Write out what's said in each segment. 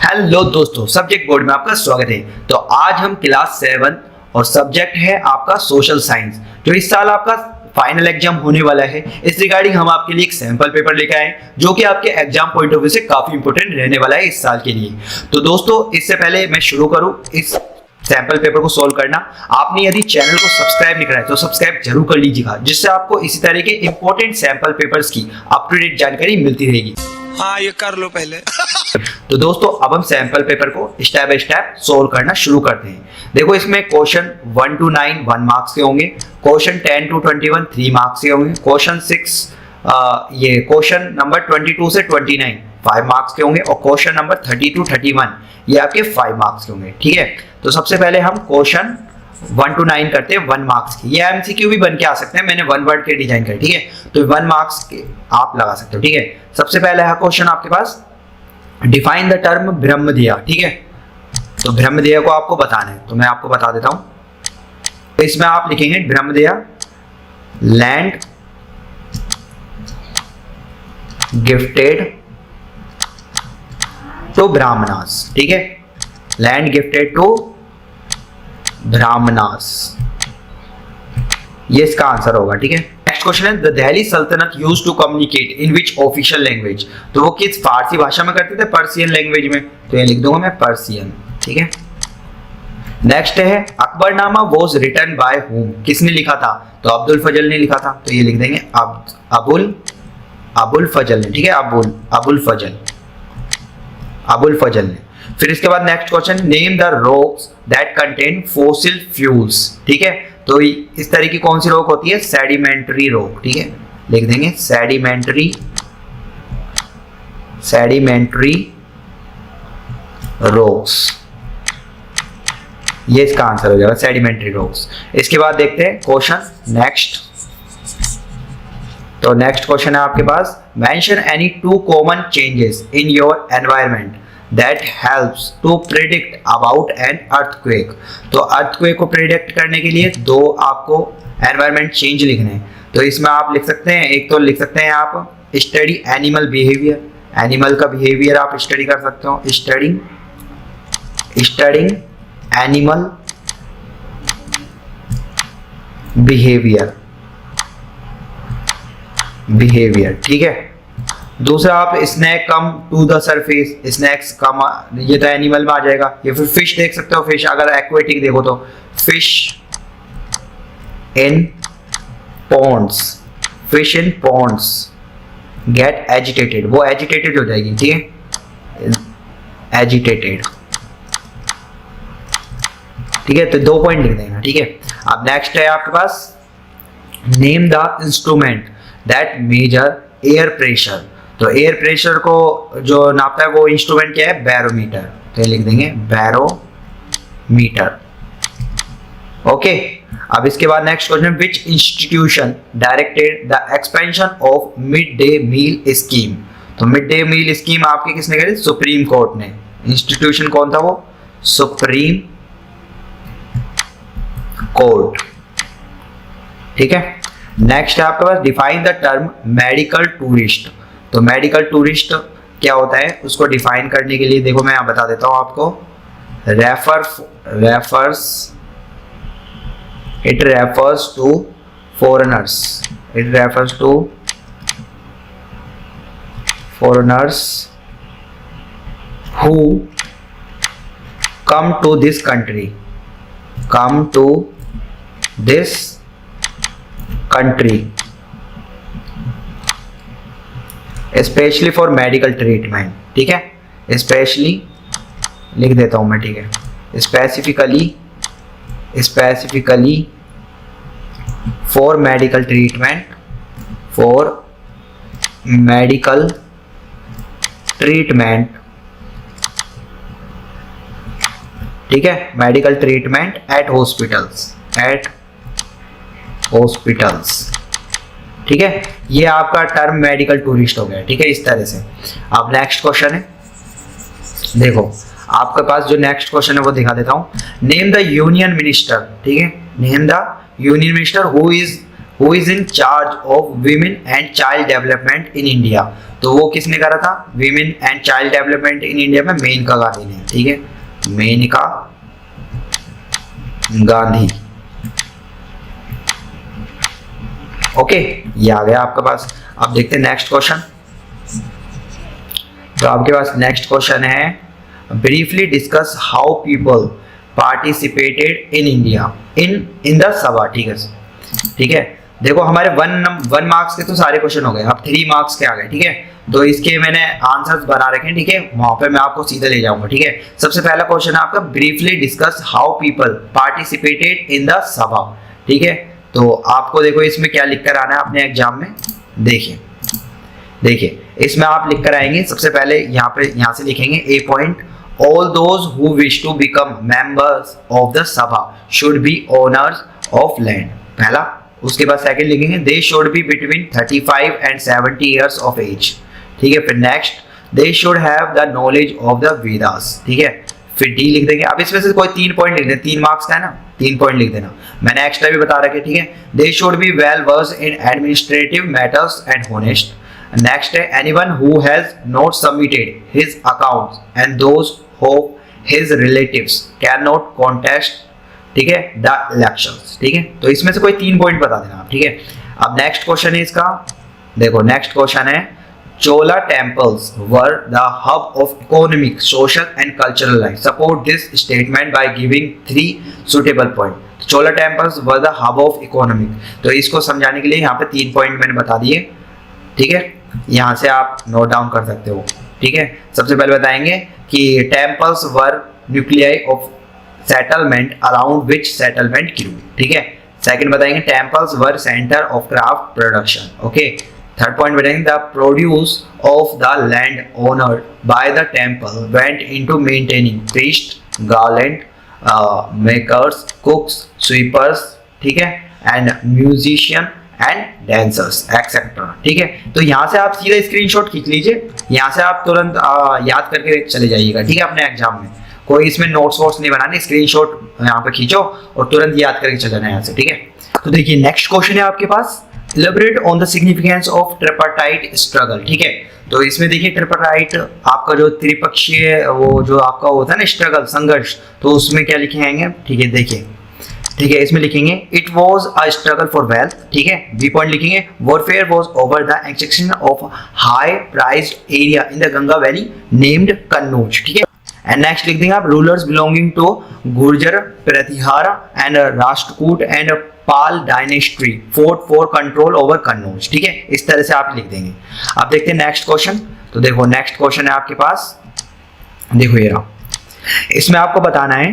Hello दोस्तों, subject board में आपका स्वागत है। तो आज हम क्लास 7 और सब्जेक्ट है आपका सोशल साइंस, जो इस साल आपका फाइनल एग्जाम होने वाला है। इस रिगार्डिंग हम आपके लिए एक सैंपल पेपर लेकर आए जो कि आपके एग्जाम पॉइंट ऑफ व्यू से काफी इंपॉर्टेंट रहने वाला है इस साल के लिए। तो दोस्तों, इससे पहले मैं शुरू करूं इस सैंपल पेपर को सोल्व करना, आपने यदि चैनल को सब्सक्राइब नहीं करा है तो सब्सक्राइब जरूर कर लीजिएगा, जिससे आपको इसी तरह के इंपॉर्टेंट सैंपल पेपर्स की अप टू डेट जानकारी मिलती रहेगी। हाँ, ये कर लो पहले। तो दोस्तों, अब हम सैंपल पेपर को स्टेप बाय स्टेप सोल्व करना शुरू करते हैं। देखो, इसमें क्वेश्चन 1 to 9 1 मार्क्स के होंगे, क्वेश्चन 10 to 21 3 मार्क्स के होंगे, क्वेश्चन 6 ये क्वेश्चन नंबर 22 से 29 5 मार्क्स के होंगे, और क्वेश्चन नंबर 30 to 31 ये आपके 5 मार्क्स के होंगे। ठीक है, तो सबसे पहले हम क्वेश्चन 1 to 9 करते हैं 1 मार्क्स की। ये एमसीक्यू भी बन के आ सकते हैं, मैंने 1 वर्ड के डिजाइन करे। ठीक है, तो 1 मार्क्स के आप लगा सकते हो। ठीक है, सबसे पहले है क्वेश्चन आपके पास, डिफाइन द टर्म ब्रह्मदेय। ठीक है, तो ब्रह्मदेय को आपको बताना है, तो मैं आपको बता देता हूं। तो इसमें आप लिखेंगे ब्रह्मदेय लैंड गिफ्टेड टू ब्राह्मणास। ठीक है, लैंड गिफ्टेड टू ब्राह्मणास, ये इसका आंसर होगा। ठीक है, नेक्स्ट क्वेश्चन है, the Delhi sultanate used to communicate in which official language. तो वो किस फारसी भाषा में करते थे? पर्शियन लैंग्वेज में, तो ये लिख दूंगा मैं पर्शियन। ठीक है, नेक्स्ट है, Akbarnama was written by whom. किसने लिखा था? तो अब्दुल फजल ने लिखा था, तो ये लिख देंगे अबुल फजल ने। ठीक है, अबुल फजल ने। फिर इसके बाद next question, name the rocks that contain fossil fuels. ठीक है, तो इस तरह की कौन सी रॉक होती है? Sedimentary rock. ठीक है, लिख देंगे सेडिमेंट्री रॉक्स, ये इसका आंसर हो जाएगा, सेडिमेंट्री रॉक्स। इसके बाद देखते हैं क्वेश्चन नेक्स्ट। तो नेक्स्ट क्वेश्चन है आपके पास, mention any 2 common changes in your environment that helps to predict about an earthquake। तो earthquake को predict करने के लिए 2 आपको environment change लिखने हैं। तो इसमें आप लिख सकते हैं, एक तो लिख सकते हैं आप study animal behavior, एनिमल का बिहेवियर आप स्टडी कर सकते हो, स्टडिंग एनिमल बिहेवियर। ठीक है, दूसरा आप snake come to the surface, snakes come, ये तो एनिमल में आ जाएगा। ये फिर फिश देख सकते हो, फिश अगर एक्वेटिक देखो तो fish in ponds get agitated, वो एजिटेटेड हो जाएगी। ठीक है, एजिटेटेड। ठीक है, तो 2 पॉइंट लिख देना। ठीक है, अब नेक्स्ट है आपके पास, name the instrument that measure air pressure. तो एयर प्रेशर को जो नापता है वो इंस्ट्रूमेंट क्या है? बैरोमीटर। तो लिख देंगे बैरोमीटर। ओके, अब इसके बाद next question, which institution directed the expansion of mid day meal scheme. तो मिड डे मील स्कीम आपके किसने करी? सुप्रीम कोर्ट ने। इंस्टीट्यूशन कौन था? वो सुप्रीम कोर्ट। ठीक है, नेक्स्ट है आपके पास, define the term medical tourist. तो मेडिकल टूरिस्ट क्या होता है, उसको डिफाइन करने के लिए देखो मैं यहाँ बता देता हूँ आपको, it refers to foreigners who come to this country specially for medical treatment. ठीक है, स्पेशली लिख देता हूं मैं। ठीक है, स्पेसिफिकली फॉर मेडिकल ट्रीटमेंट, ठीक है, मेडिकल ट्रीटमेंट एट हॉस्पिटल्स। ठीक है, ये आपका टर्म मेडिकल टूरिस्ट हो गया। ठीक है, इस तरह से। अब नेक्स्ट क्वेश्चन है, देखो आपके पास जो नेक्स्ट क्वेश्चन है वो दिखा देता हूं, नेम द यूनियन मिनिस्टर। ठीक है, name the union minister who is who is in charge of women and child development in India. तो वो किसने करा था, women and child development in India में मेनका गांधी ने, ठीक है, मेनका गांधी। ओके, ये आ गया आपके पास। अब देखते हैं नेक्स्ट क्वेश्चन। तो आपके पास नेक्स्ट क्वेश्चन है, briefly discuss how people participated in India in the सभा। ठीक है, देखो हमारे वन मार्क्स के तो सारे क्वेश्चन हो गए, अब 3 मार्क्स के आ गए। ठीक है, तो इसके मैंने आंसर्स बना रखे हैं, ठीक है, वहां पे मैं आपको सीधे ले जाऊंगा। ठीक है, सबसे पहला क्वेश्चन है आपका, briefly discuss how people participated in the सभा। ठीक है, तो आपको देखो इसमें क्या लिख कर आना है अपने एग्जाम में, देखिए इसमें आप लिख कर आएंगे। सबसे पहले यहाँ से लिखेंगे A point, all those who wish to become members of the sabha should be owners of land, पहला। उसके बाद सेकंड लिखेंगे, they should be between 35 and 70 years of age. ठीक है, फिर next, they should have the knowledge of the Vedas. ठीक है, फिर डी लिख देंगे। अब इसमें से कोई 3 पॉइंट लिख दें, 3 मार्क्स का है ना, 3 पॉइंट लिख देना, मैंने एक्स्ट्रा भी बता रखे। ठीक है, they should be well versed in administrative matters and honest. Next है, anyone who has not submitted his accounts and those who his relatives can not contest, ठीक है, द इलेक्शंस। ठीक है, तो इसमें से कोई 3 पॉइंट बता देना आप। ठीक है, अब नेक्स्ट क्वेश्चन है इसका, देखो नेक्स्ट क्वेश्चन है, Chola temples were the hub of economic, social and cultural life, support this statement by giving 3 suitable point. Chola temples were the hub of economic, तो इसको समझाने के लिए यहाँ पे 3 पॉइंट मैंने बता दिए। ठीक है, यहाँ से आप नोट डाउन कर सकते हो। ठीक है, सबसे पहले बताएंगे कि temples were nuclei of settlement around which settlement grew. ठीक है, सेकंड बताएंगे, temples were centre of craft production. Okay, third point बताएंगे, the produce of the land owned by the temple went into maintaining priest, garland makers, cooks, sweepers, ठीक है, and musician and dancers etcetera. ठीक है, तो यहाँ से आप सीधा स्क्रीनशॉट खींच लीजिए, यहाँ से आप तुरंत याद करके चले जाइएगा। ठीक है, अपने एग्जाम में कोई इसमें नोट्स वोट्स नहीं बनाने, स्क्रीनशॉट यहाँ पे खींचो और तुरंत याद करके चले जाना यहाँ से। ठीक है, तो देखिए नेक्स्ट क्वेश्चन है आपके पास, elaborate on the significance of tripartite struggle. ठीक है, तो इसमें देखिए ट्रिपार्टाइट आपका जो त्रिपक्षीय वो जो आपका होता है ना स्ट्रगल, संघर्ष, तो उसमें क्या लिखेंगे। ठीक है, देखिए, ठीक है, इसमें लिखेंगे it was a struggle for wealth. ठीक है, बी पॉइंट लिखेंगे, warfare was over the extraction of high priced area in the Ganga valley named Kannauj. ठीक है, एंड नेक्स्ट लिख देंगे आप, rulers belonging to Gurjara, Pratihara and Rashtrakuta and Pala dynasty fought for control over Kannauj. ठीक है, इस तरह से आप लिख देंगे। अब देखते हैं नेक्स्ट क्वेश्चन। तो देखो नेक्स्ट क्वेश्चन है आपके पास, देखो ये रहा, इसमें आपको बताना है,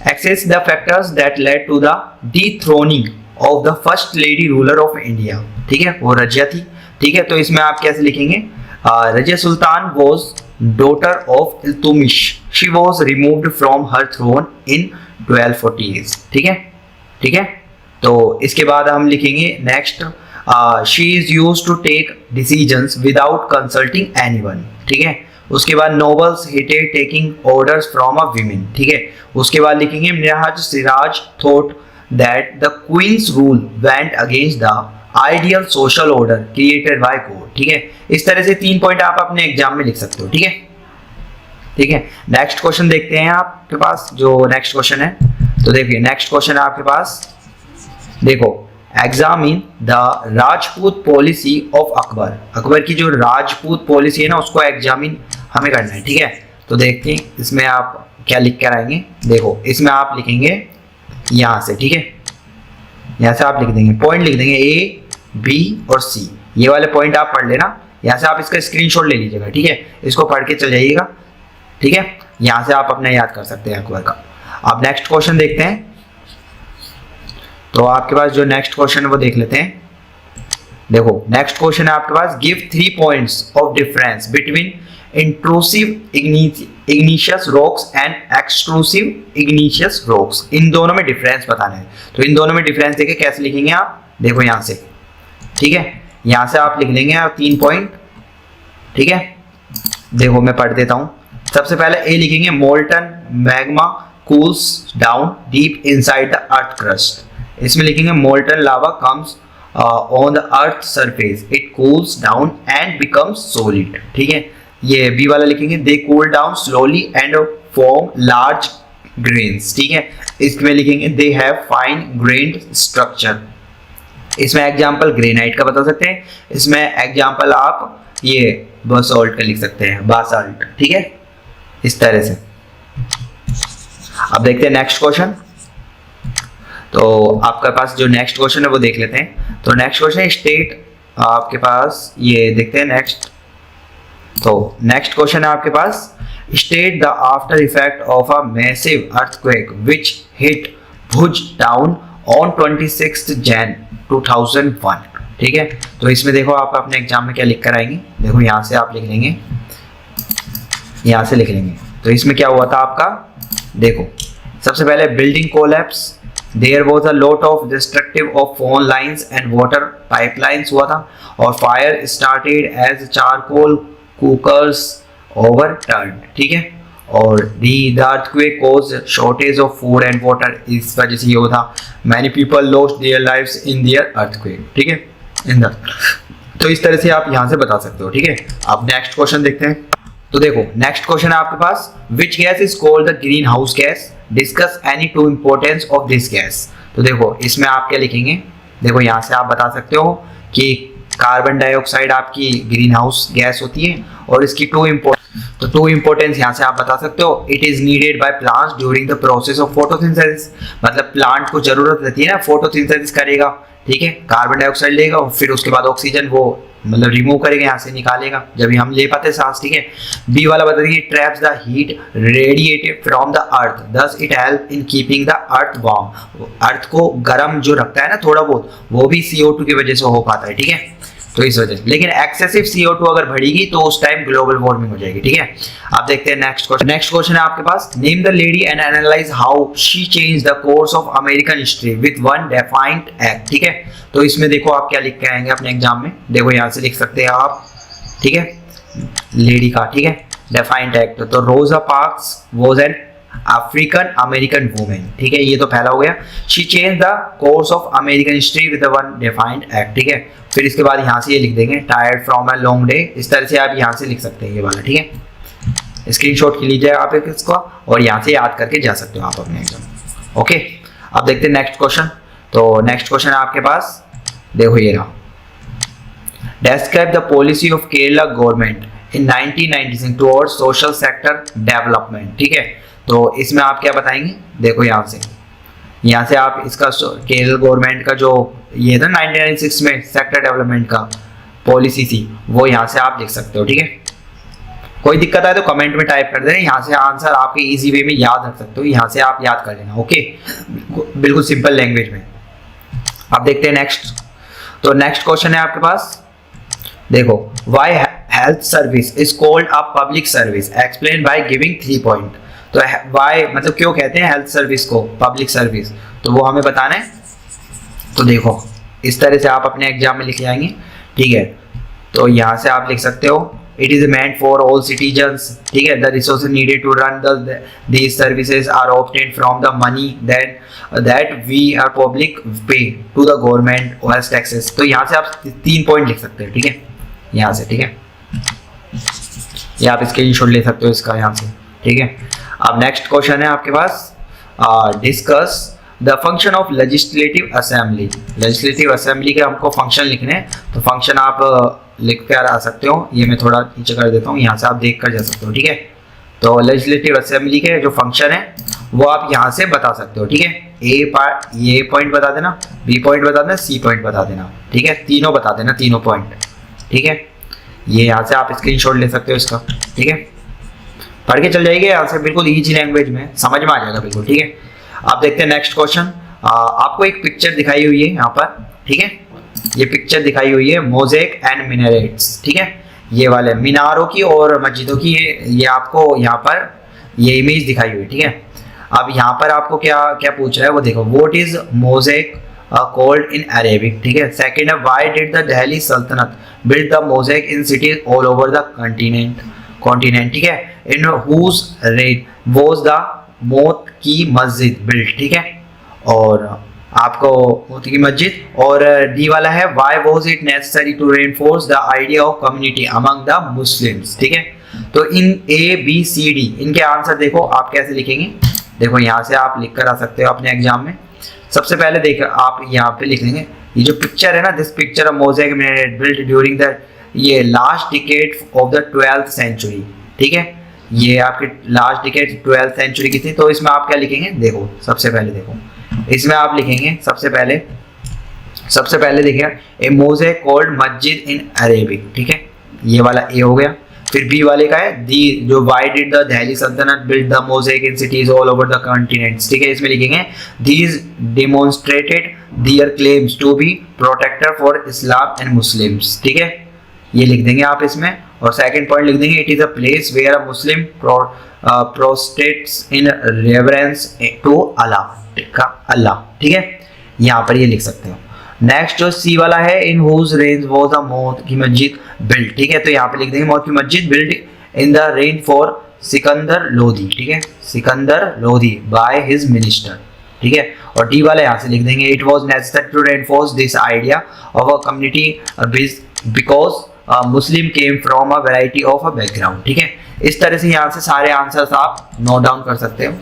assess the factors that led to the dethroning of the first lady ruler of India. ठीक है, वो रजिया थी। ठीक है, तो इसमें आप कैसे लिखेंगे, Razia Sultan was daughter of Iltutmish, she was removed from her throne in 1240s। ठीक है, ठीक है, तो इसके बाद हम लिखेंगे next, she is used to take decisions without consulting anyone। ठीक है, उसके बाद nobles hated taking orders from a women। ठीक है, उसके बाद लिखेंगे, Miraj Siraj thought that the queen's rule went against the ideal social order created by code. ठीक है, इस तरह से 3 पॉइंट आप अपने एग्जाम में लिख सकते हो। ठीक है, ठीक है, नेक्स्ट क्वेश्चन देखते हैं आपके पास, जो नेक्स्ट क्वेश्चन है, तो देखिए नेक्स्ट क्वेश्चन है आपके पास, देखो examine the Rajput policy of Akbar. Akbar की जो राजपूत पॉलिसी है ना, उसको एग्जामिन हमें करना है। ठीक है, तो देखते हैं इसमें आप क्या लिख कर आएंगे। देखो इसमें आप लिखेंगे यहाँ से, ठीक है, यहाँ से आप लिख देंगे, पॉइंट लिख देंगे ए, बी और सी, ये वाले पॉइंट आप पढ़ लेना। यहाँ से आप इसका स्क्रीनशॉट ले लीजिएगा। ठीक है, इसको पढ़ के चल जाइएगा। ठीक है, यहाँ से आप अपना याद कर सकते हैं अकबर का। अब नेक्स्ट क्वेश्चन देखते हैं, तो आपके पास जो नेक्स्ट क्वेश्चन है वो देख लेते हैं। देखो नेक्स्ट क्वेश्चन है आपके पास, give 3 points of difference between intrusive igneous rocks and extrusive igneous rocks. इन दोनों में डिफरेंस बताना है, तो इन दोनों में डिफरेंस देखिए कैसे लिखेंगे आप, देखो यहाँ से। ठीक है, यहाँ से आप लिख लेंगे आप 3 पॉइंट। ठीक है, देखो मैं पढ़ देता हूँ। सबसे पहले ए लिखेंगे, molten magma cools down deep inside the earth crust. इसमें लिखेंगे molten lava comes on the earth surface it cools down and becomes solid. ठीक है, ये बी वाला लिखेंगे, they cool down slowly and form large grains. ठीक है, इसमें लिखेंगे they have fine grained structure. इसमें एग्जाम्पल ग्रेनाइट का बता सकते हैं, इसमें एग्जाम्पल आप ये बासाल्ट का लिख सकते हैं, बासाल्ट। ठीक है, इस तरह से। अब देखते हैं नेक्स्ट क्वेश्चन। तो आपके पास जो नेक्स्ट क्वेश्चन है वो देख लेते हैं। तो नेक्स्ट क्वेश्चन है स्टेट, आपके पास ये देखते हैं नेक्स्ट। तो नेक्स्ट क्वेश्चन है आपके पास, state the after effect of a massive earthquake which hit Bhuj town on 26 Jan 2001। ठीक है, तो इसमें देखो आप अपने एग्जाम में क्या लिख कर आएंगे, देखो यहाँ से आप लिख लेंगे, यहाँ से लिख लेंगे। तो इसमें क्या हुआ था आपका, देखो सबसे पहले building collapse, there was a lot of destructive of phone lines and water pipelines हुआ था, और fire started as charcoal cookers overturn. ठीक है, और the earthquake cause shortage of food and water, इस वजह से ये हुआ था। Many people lost their lives in their earthquake. ठीक है, इन द, तो इस तरह से आप यहाँ से बता सकते हो। ठीक है, अब नेक्स्ट क्वेश्चन देखते हैं। तो देखो नेक्स्ट क्वेश्चन है आपके पास, which gas is called the green house gas, discuss any two importance of this gas. तो देखो इसमें आप क्या लिखेंगे, देखो यहाँ से आप बता सकते हो कि कार्बन डाइऑक्साइड आपकी ग्रीन हाउस गैस होती है, और इसकी टू इम्पोर्टेंस यहाँ से आप बता सकते हो। It is needed by plants during the process of photosynthesis, मतलब प्लांट को जरूरत रहती है ना, फोटोसिंथेसिस करेगा। ठीक है, कार्बन डाइऑक्साइड लेगा और फिर उसके बाद ऑक्सीजन वो मतलब रिमूव करेगा, यहाँ से निकालेगा, जब भी हम ले पाते सांस। ठीक है, बी वाला बता देंगे traps the heat radiated from the earth, thus it help in keeping the earth warm. Earth को गर्म जो रखता है ना थोड़ा बहुत, वो भी CO2 की वजह से हो पाता है। ठीक है, तो इस वजह से, लेकिन एक्सेसिव CO2 अगर बढ़ेगी तो उस टाइम ग्लोबल वार्मिंग हो जाएगी। ठीक है, आप देखते हैं नेक्स्ट क्वेश्चन। नेक्स्ट क्वेश्चन है आपके पास, name the lady and analyse how she change the course of American history with one defined act. ठीक है, तो इसमें देखो आप क्या लिख के आएंगे अपने एग्जाम में, देखो यहाँ से लिख सकते हैं आप। ठीक है, लेडी का, ठीक है, डेफाइंड एक्ट, तो रोजा parks was an African American women. ठीक है, ये तो पहला हो गया। She change the course of American history with one defined act. ठीक है, फिर इसके बाद यहाँ से ये लिख देंगे tired from a long day, इस तरह से आप यहाँ से लिख सकते हैं ये वाला। ठीक है, स्क्रीनशॉट के लीजिए आप इसको, और यहाँ से याद करके जा सकते हो आप अपने एग्जाम। ओके, अब देखते हैं नेक्स्ट क्वेश्चन। तो नेक्स्ट क्वेश्चन है आपके पास, देखो ये रहा, describe the policy of Kerala government in 1996 towards social sector development. ठीक है, तो इसमें आप क्या बताएंगे, देखो यहाँ से आप इसका केरल गवर्नमेंट का जो ये था 1996 में सेक्टर डेवलपमेंट का पॉलिसी थी, वो यहाँ से आप लिख सकते हो। ठीक है, कोई दिक्कत आए तो कमेंट में टाइप कर देना, यहाँ से आंसर आपके इजी वे में याद रख सकते हो, यहाँ से आप याद कर लेना। ओके, बिल्कुल सिंपल लैंग्वेज में। अब देखते हैं नेक्स्ट। तो नेक्स्ट क्वेश्चन है आपके पास, देखो why health service is called a public service, explain by giving 3 point. तो व्हाई मतलब क्यों कहते हैं हेल्थ सर्विस को पब्लिक सर्विस, तो वो हमें बताना है। तो देखो इस तरह से आप अपने एग्जाम में लिख जाएंगे। ठीक है, तो यहाँ से आप लिख सकते हो it is meant for all citizens. ठीक है, the resources needed to run these services are obtained from the money that we are public pay to the government as taxes. तो यहाँ से आप 3 पॉइंट लिख सकते हो। ठीक है, यहाँ से, ठीक है, ये आप स्क्रीनशॉट ले सकते हो इसका यहाँ से। ठीक है, अब नेक्स्ट क्वेश्चन है आपके पास, discuss the function of legislative assembly. Legislative assembly के हमको फंक्शन लिखने हैं, तो फंक्शन आप लिख कर आ सकते हो, ये मैं थोड़ा नीचे कर देता हूँ, यहाँ से आप देख कर जा सकते हो। ठीक है, तो लेजिस्लेटिव असेंबली के जो फंक्शन है वो आप यहाँ से बता सकते हो। ठीक है, ये पॉइंट बता देना, बी पॉइंट बता देना, सी पॉइंट बता देना। ठीक है, तीनों बता देना, तीनों पॉइंट। ठीक है, ये यहाँ से आप स्क्रीनशॉट ले सकते हो इसका। ठीक है, पढ़ के चल जाएगा यहाँ से, बिल्कुल इजी लैंग्वेज में समझ में आ जाएगा बिल्कुल। ठीक है, आप देखते हैं नेक्स्ट क्वेश्चन। आपको एक पिक्चर दिखाई हुई है यहाँ पर। ठीक है, ये पिक्चर दिखाई हुई है मोज़ेक एंड मिनारेट्स। ठीक है, ये वाले मीनारों की और मस्जिदों की ये आपको यहाँ पर ये इमेज दिखाई हुई। ठीक है, अब यहाँ पर आपको क्या क्या पूछ रहा है वो देखो, what is mosaic called in Arabic. ठीक है, सेकंड है why did the Delhi Sultanate build the mosaic in cities all over the continent. ठीक है, इन हुज रेट वाज द मौत की मस्जिद बिल्ट। ठीक है, और आपको मोती की मस्जिद। और डी वाला है why was it necessary to reinforce the idea of community among the Muslims. ठीक है, तो इन ए बी सी डी इनके आंसर देखो आप कैसे लिखेंगे। देखो यहाँ से आप लिख कर आ सकते हो अपने एग्जाम में। सबसे पहले देखो आप यहाँ पे लिख लेंगे ये जो पिक्चर है ना, this picture of mosaic built during the ये last decade of the 12th century. ठीक है, ये आपके लास्ट डिकेड 12th सेंचुरी की थी। तो इसमें आप क्या लिखेंगे, देखो सबसे पहले देखो इसमें आप लिखेंगे सबसे पहले देखिए ए मोज़ेक कॉल्ड मस्जिद इन अरेबिक। ठीक है, ये वाला ए हो गया। फिर बी वाले का है दी जो why did the Delhi Sultanate build the mosaic in cities all over the continents. ठीक है, इसमें लिखेंगे these demonstrated their claims to be protector for Islam and Muslims. ठीक है, ये लिख देंगे आप इसमें। और सेकंड पॉइंट लिख देंगे it is a place where a Muslim prostrates in reverence to Allah. ठीक है, यहाँ पर ये लिख सकते हो। नेक्स्ट जो सी वाला है इन हुज रेंज was a Moth ki Masjid build. ठीक है, तो यहाँ पे लिख देंगे Moth ki Masjid build in the reign for Sikandar Lodi. ठीक है, Sikandar Lodi by his minister. ठीक है, और डी वाला यहाँ से लिख देंगे it was necessary to reinforce this idea of a community because Muslim came from a variety of a background. ठीक है, इस तरह से यहाँ से सारे आंसर्स आप नोट डाउन कर सकते हो।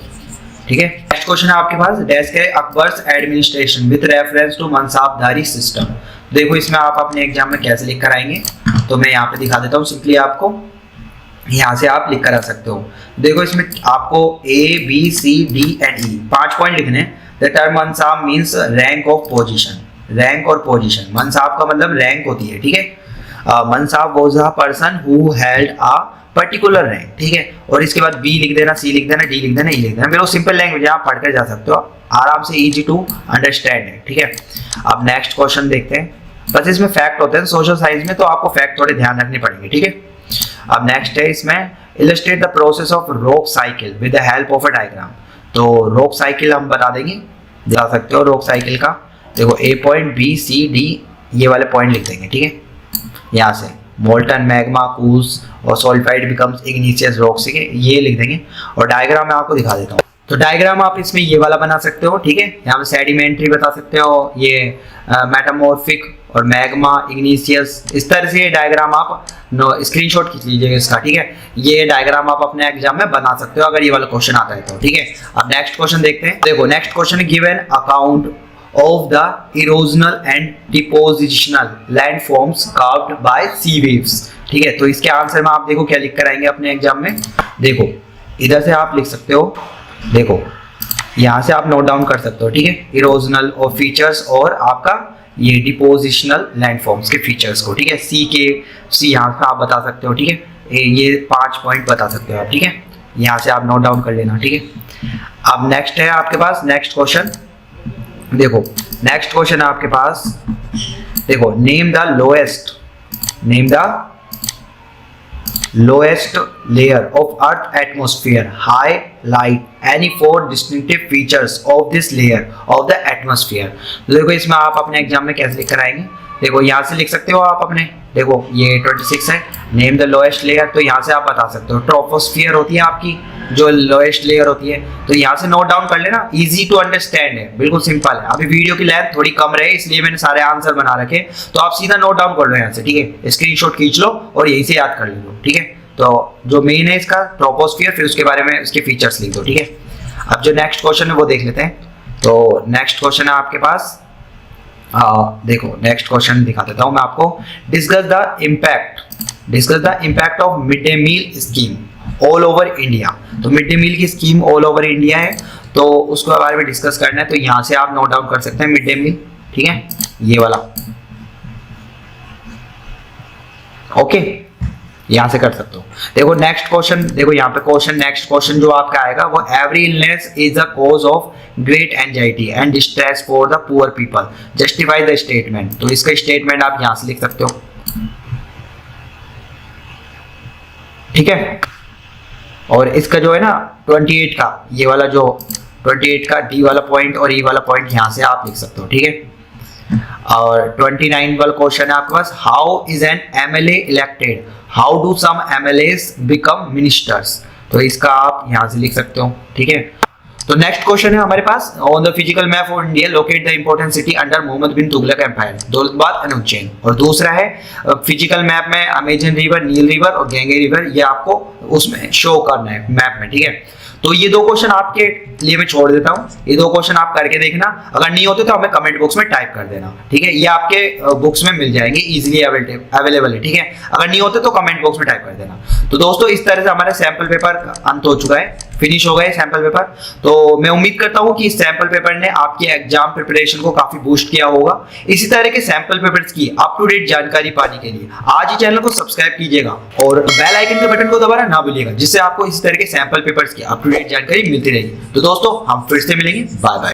ठीक है, नेक्स्ट क्वेश्चन है आपके पास डेस्क है Akbar's administration with reference to mansabdari system. देखो इसमें आप अपने एग्जाम में कैसे लिख कर आएंगे, तो मैं यहाँ पे दिखा देता हूँ सिंपली आपको। यहाँ से आप लिख कर आ सकते हो। देखो इसमें आपको A B C D and E 5 point लिखने हैं। The term mansab means rank of position, rank और पोजीशन। मनसाब का मतलब रैंक होती है। ठीक है, mansab was a person who held a particular rank. ठीक है, और इसके बाद बी लिख देना, सी लिख देना, डी लिख देना, ई लिख देना। बिल्कुल सिंपल लैंग्वेज आप पढ़ कर जा सकते हो, आराम से, इजी टू अंडरस्टैंड है। ठीक है, अब नेक्स्ट क्वेश्चन देखते हैं। बस इसमें फैक्ट होते हैं सोशल साइंस में, तो आपको फैक्ट थोड़े ध्यान रखने पड़ेंगे। ठीक है, अब नेक्स्ट है इसमें illustrate the process of rope cycle with the help of a diagram. तो रोप साइकिल हम बता देंगे, जा सकते हो रोप साइकिल का। देखो ए पॉइंट बी सी डी ये वाले पॉइंट लिख देंगे। ठीक है, यहाँ से मोल्टन मैग्मा कूल्स और सॉलिडिफाइड बिकम्स इग्निशियस रॉक्स। ठीक है, ये लिख देंगे। और डायग्राम मैं आपको दिखा देता हूँ। तो डायग्राम आप इसमें ये वाला बना सकते हो। ठीक है, यहाँ पे सेडिमेंट्री बता सकते हो, ये मेटामॉर्फिक और मैग्मा इग्निशियस, इस तरह से ये डायग्राम आप स्क्रीनशॉट खींच लीजिएगा इसका। ठीक है, ये डायग्राम आप अपने एग्जाम में बना सकते हो अगर ये वाला क्वेश्चन आता है तो। ठीक है, अब नेक्स्ट क्वेश्चन देखते हैं। देखो नेक्स्ट क्वेश्चन है give an account of the erosional and depositional landforms carved by sea waves। ठीक है, तो इसके आंसर में आप देखो क्या लिख कर आएंगे अपने एग्जाम में। देखो इधर से आप लिख सकते हो, देखो यहाँ से आप नोट डाउन कर सकते हो। ठीक है, इरोजनल और फीचर्स और आपका ये डिपोजिशनल लैंडफॉर्म्स के फीचर्स को। ठीक है, सी यहाँ से आप बता सकते हो। ठीक है, ये 5 पॉइंट बता सकते हो आप। ठीक है, यहाँ से आप नोट डाउन कर लेना। ठीक है, अब नेक्स्ट है आपके पास नेक्स्ट क्वेश्चन। देखो नेक्स्ट क्वेश्चन है आपके पास। देखो name the lowest layer of earth atmosphere, highlight any 4 distinctive features of this layer of the atmosphere. तो देखो इसमें आप अपने एग्जाम में कैसे लिख कर आएंगे, देखो यहाँ से लिख सकते हो आप अपने, देखो ये 26 है, नेम द लोएस्ट लेयर, तो यहाँ से आप बता सकते हो ट्रोपोस्फियर होती है आपकी जो लोएस्ट लेयर होती है, तो यहाँ से नोट डाउन कर लेना, इजी टू अंडरस्टैंड है, बिल्कुल सिंपल है। अभी वीडियो की लेंथ थोड़ी कम रहे इसलिए मैंने सारे आंसर बना रखे, तो आप सीधा नोट डाउन कर लो यहाँ से। ठीक है, स्क्रीनशॉट खींच लो और यहीं से याद कर लो। ठीक है, तो जो मेन है इसका ट्रोपोस्फियर, फिर उसके बारे में उसके फीचर्स लिख दो। ठीक है, अब जो नेक्स्ट क्वेश्चन है वो देख लेते हैं। तो नेक्स्ट क्वेश्चन है आपके पास, देखो नेक्स्ट क्वेश्चन दिखा देता हूं मैं आपको। Discuss the impact of mid day meal scheme all over India. तो मिड डे मील की स्कीम ऑल ओवर इंडिया है, तो उसके बारे में डिस्कस करना है, तो यहाँ से आप नोट डाउन कर सकते हैं मिड डे मील। ठीक है, ये वाला ओके, यहाँ से कर सकते हो। देखो नेक्स्ट क्वेश्चन, देखो यहाँ पे क्वेश्चन, नेक्स्ट क्वेश्चन जो आपका आएगा वो every illness is a cause of great anxiety and distress for the poor people, justify the statement. तो इसका स्टेटमेंट आप यहाँ से लिख सकते हो। ठीक है, और इसका जो है ना 28 का, ये वाला जो 28 का डी वाला पॉइंट और ई वाला पॉइंट यहाँ से आप लिख सकते हो। ठीक है, और 29 वाला क्वेश्चन है आपके पास, how is an MLA elected, how do some MLAs become ministers. तो इसका आप यहाँ से लिख सकते हो। ठीक है, तो नेक्स्ट क्वेश्चन है हमारे पास, on the physical map of India locate the important city under Mohammad bin Tughlaq empire, Daulatabad and Ujjain. और दूसरा है फिजिकल मैप में अमेजन रिवर, नील रिवर और गंगे रिवर, ये आपको उसमें शो करना है मैप में, ठीक है। तो ये दो क्वेश्चन आपके लिए मैं छोड़ देता हूँ, ये दो क्वेश्चन आप करके देखना, अगर नहीं होते तो हमें कमेंट बॉक्स में टाइप कर देना, ठीक है। ये आपके बुक्स में मिल जाएंगे, इजीली अवेलेबल है, ठीक है। अगर नहीं होते तो कमेंट बॉक्स में टाइप कर देना। तो दोस्तों इस तरह से हमारे सैंपल पेपर अंत हो चुका है, फिनिश हो गए सैंपल पेपर। तो मैं उम्मीद करता हूँ कि इस सैंपल पेपर ने आपकी एग्जाम प्रिपरेशन को काफी बूस्ट किया होगा। इसी तरह के सैंपल पेपर्स की अप टू डेट जानकारी पाने के लिए आज ही चैनल को सब्सक्राइब कीजिएगा और बेल आइकन के बटन को दबाना ना भूलिएगा, जिससे आपको इस तरह के सैंपल पेपर्स की अप टू डेट जानकारी मिलती रहेगी। तो दोस्तों हम फिर से मिलेंगे, बाय बाय।